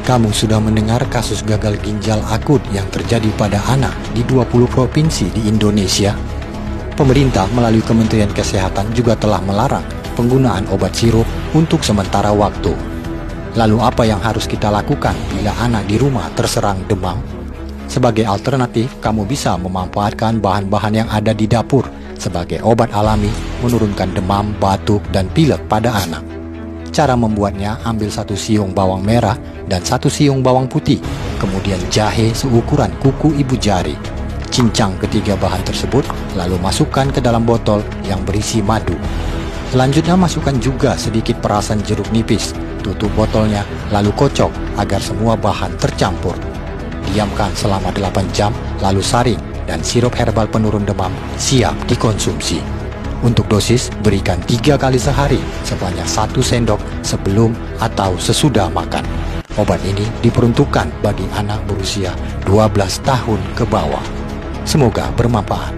Kamu sudah mendengar kasus gagal ginjal akut yang terjadi pada anak di 20 provinsi di Indonesia? Pemerintah melalui Kementerian Kesehatan juga telah melarang penggunaan obat sirup untuk sementara waktu. Lalu apa yang harus kita lakukan bila anak di rumah terserang demam? Sebagai alternatif, kamu bisa memanfaatkan bahan-bahan yang ada di dapur sebagai obat alami menurunkan demam, batuk, dan pilek pada anak. Cara membuatnya, ambil 1 siung bawang merah dan 1 siung bawang putih, kemudian jahe seukuran kuku ibu jari. Cincang ketiga bahan tersebut, lalu masukkan ke dalam botol yang berisi madu. Selanjutnya masukkan juga sedikit perasan jeruk nipis, tutup botolnya, lalu kocok agar semua bahan tercampur. Diamkan selama 8 jam, lalu saring, dan sirup herbal penurun demam siap dikonsumsi. Untuk dosis, berikan 3 kali sehari sebanyak 1 sendok sebelum atau sesudah makan. Obat ini diperuntukkan bagi anak berusia 12 tahun ke bawah. Semoga bermanfaat.